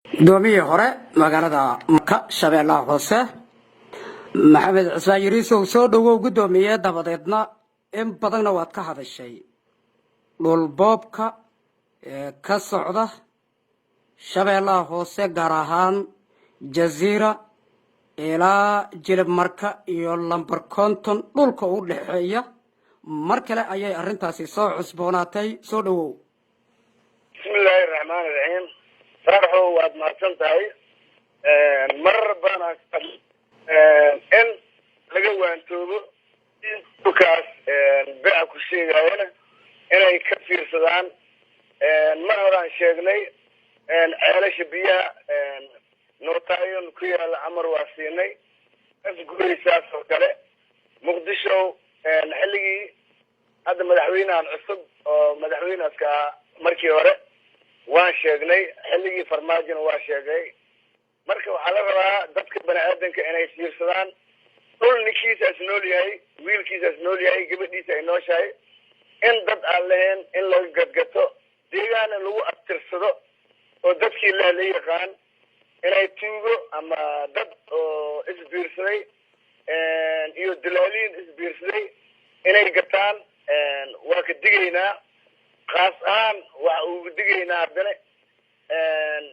دومي هراء مقالة مكة شبه الله هوسه محمد عثمان يريسو سود وقدومية دبضيتنا إن بدنا واتك هذا الشيء والبابك كالصعدة شبه الله هوسه قراهان جزيرة إلى جلب مركة يولن بركونتون دولك ودحية مركلة أي أرنتاسي سو عصبوناتي سودو. بسم الله الرحمن الرحيم. فرحوا واد ما سنتهي مر بنا إن لقوا أنتوبه بكاس بيع كل شيء هنا إنه يكفي السودان مرة شغلي علاش بيها نوتايون كيا الأمر واسيني أذكر ساس وكله مقدشوا حلقي هذا مدحوين عن عصب مدحوين أسكا مركي ورا waan sheegnay xilligii farmaajina waa sheegay marka waxa la rabaa dadka bani aadanka inay fiirsadaan dhul ninkiisa isnool yahay wiilkiisa isnool yahay gabadhiisa ay nooshahay in dad aan lahayn in laga gadgato deegaana lagu abtirsado oo dadkii la yaqaan inay tuugo ama dad oo isbiirsaday iyo dilaaliin isbiirsaday inay gataan waa ka digaynaa خاص آن وودينا عبدنا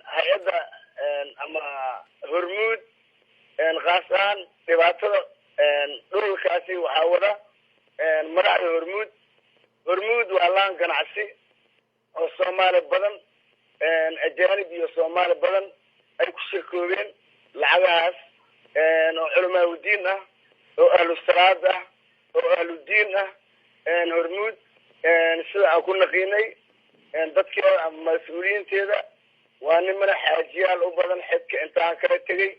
هيدا أما هرمود خاص آن تبعته دول كاسي وحاوله مرع هرمود والله كان عسي الصومال بدن الجانب الصومال بدن أي كشكوبين العجاز علماء الدين وأهل السرادة وأهل الدين هرمود sida ku naqinay dadka mas'uuliyiinteeda waa niman xaajiyaal u badan xidka intaan kala tagay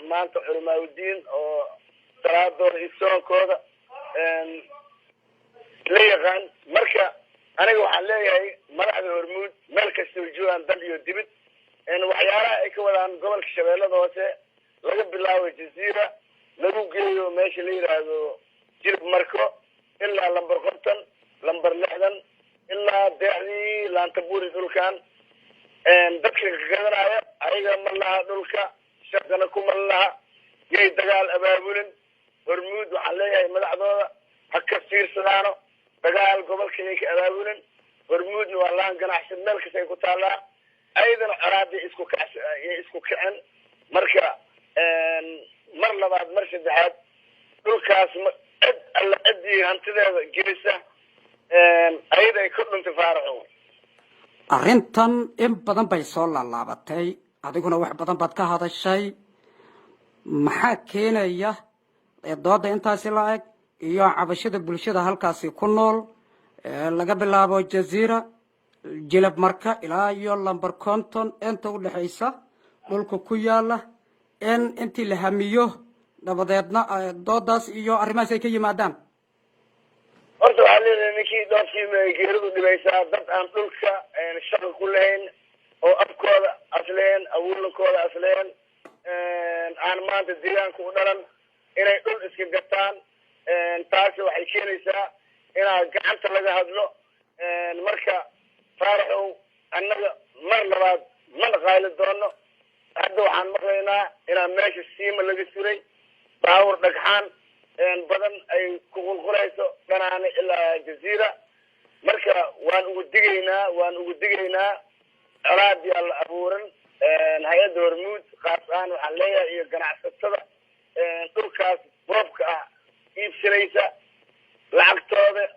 maanta culamaad diin oo salaadooda isoonkooda la yaqaan marka aniga waxaan leeyahay madaxda hormuud meel kasta oo joogaan dal iyo dibad waxyaalaha ay ka wadaan gobolka shabeellada hoose laga bilaabo jasiira lagu geeyo meesha la yiraahdo jilib marko إلا لمبر قطن لمبر لحدن إلا دعي لانتبوري دولكان دكتور كذا أيها ملها دولكا شغلكم الله جاي دجال أبابولن هرمود وحليها مدعوة هكثير سنانو دجال قبل كنيك أبابولن هرمود والله كان أحسن ملك سيكون تعالى أيضا أرادي إسكو كأن مركا مرة بعد مرشد حد دولكاس alla cidii hantideeda gelisa ayada ay ku dhuntifaaraceen arrintan in badan bay soo laalaabatay adiguna wax badan baad ka hadashay maxaa keenaya dooda intaasi la eg iyo cabashada bulshada halkaasi ku nool laga bilaabo jasiira jilab marka ilaa iyo lambar konton inta u dhaxaysa dhulka ku yaala in intii la hamiyo dabadeedna doodaas iyo arrimahaas ay ka yimaadaan horta waxaa leedahay ninkii doodkii geeridu dhibaysaa dad aan dhulka shaqo ku lahayn oo abkooda asleen abuurlankooda asleen aan maanta deegaanka u dhalan inay dhul iska gataan taasi waxay keenaysaa inaa gacanta laga hadlo marka faaraxow annaga mar labaad ma dhaqaali doono hadda waxaan maqlaynaa inaa meesha siima laga suray باور دكحان بدن أي كقولقليسو بناني إلى جزيرة مركا وان ودينا أرادي الأبورن هيا دورمود خاصان وحليا إيه جناح ستة تركاس بوبكا إيب سليسة لعقتوه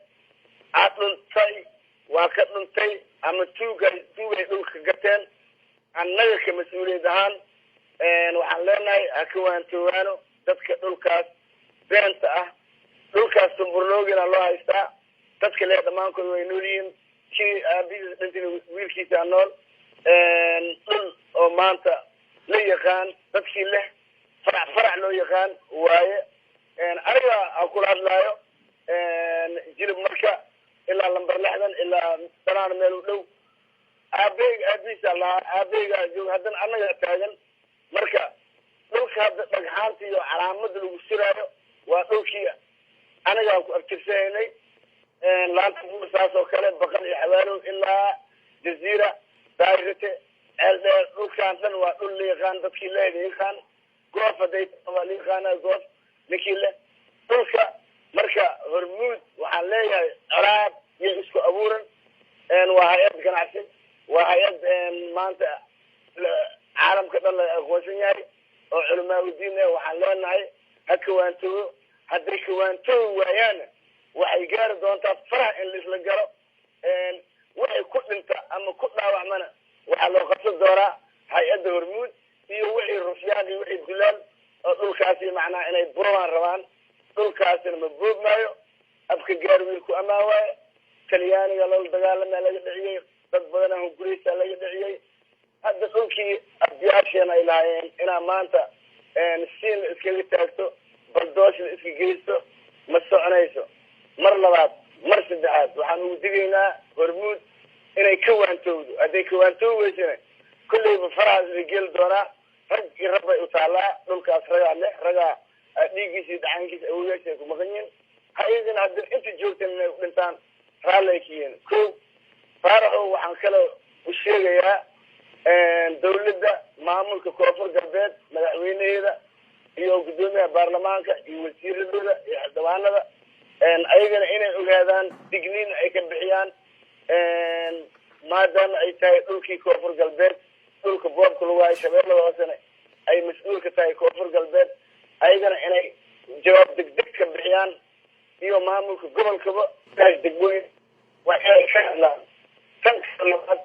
عطلن تاي واكتلن تاي أما توجا دولك جتين النجا كمسؤولية دهان وحلينا أكوان توانو dadka dhulkaas beenta ah dhulkaas tumburloogina loo haystaa dadka lee dhammaankood way nool yihiin kii aabihiisa dhintin wiilkiisa nool dhul oo maanta la yaqaan dadkii leh farac loo yaqaan waaye aniga aan kula hadlaayo jilib marka ilaa lambar lixdan ilaa danaan meel u dhow aabihiisa lahaa aabaheyga joog haddana annaga taagan marka dhulka hadda dhagxaanta iyo calaamada lagu siraayo waa dhulkii anigaan ku abtirsanay laanta saas oo kale baqal iyo xawaalow ilaa jasiira دايرته دول كان دن ودول ليقان dadkii leeyahay goof haday liiqaana goof ninkii le dhulka marka hormuud waxaan leeyahay alaab iyo isku abuuran waa hay'ad ganacsi waa hay'ad maanta caalamka dhan la aqoonsan yahay oo culimada diinta waxaan leenahay hakawaanto haday kawaanto waayaan waxay gaar doontaa faraha in la galo waxay ku dhinta ama ku dhaawacmana waxa loo qabsan doonaa hay'adda hormuud iyo wixii rusyaan iyo wixii dulaan oo dhulkaasi macnaa inay boobaan rabaan dhulkaasina ma boobmaayo abka gaar wiilku amaan waaye talyaaniga loo dagaalamay laga dhiciyay dad badan oo guriyada laga dhiciyay hadda dhulkii abyaashana ay lahaayeen inaa maanta siin iskaga taagto baldoos iska geysto ma soconayso mar labaad mar saddexaad waxaan ugu digaynaa hormuud inay ka waantowdo hadday ka waantooweysana kullayba farahaas la geli doonaa rag iyo rab bay u taallaa dhulkaas ragaa leh ragaa dhiiggiisa iyo dhacaankiisa awoogaasha ay ku maqan yihiin ha-idina hadda inta joogtan inay u dhintaan raalli ay ka yihiin ko faaraxo waxaan kale u sheegayaa dawladda maamulka koonfur galbeed madaxweynaheeda iyo guddoomiyaha baarlamaanka iyo wasiiradooda iyo xildhibaanada ayagana inay ogaadaan digniin ay ka bixiyaan maadaama ay tahay dhulkii koonfur galbeed dhulka boobka lagu hayo shabeellada hoosena ay mas-uul ka tahay koonfur galbeed ayagana inay jawaab degdeg ka bixiyaan iyo maamulka gobolkaba taas degmooyin waa inay ka hadlaan tan labaad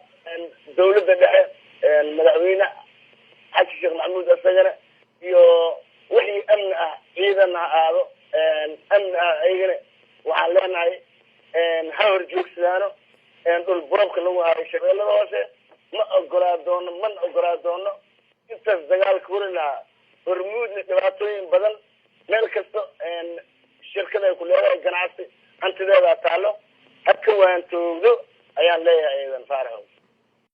dawladda dhexe madaxweyne xasan sheekh maxamuud asagana iyo wixii amni ah ciidan ha aado amni ah ayagana waxaan leenahay ha horjoogsadaano dhul boobka lagu hayo shabeellada hoose ma ogolaa doono mana ogolaa doono intaas dagaalka huri lahaa hormuudna dhibaatooyin badan meel kasta shirkada ay ku leedahay ganacsi hantideeda taalo ha ka waanto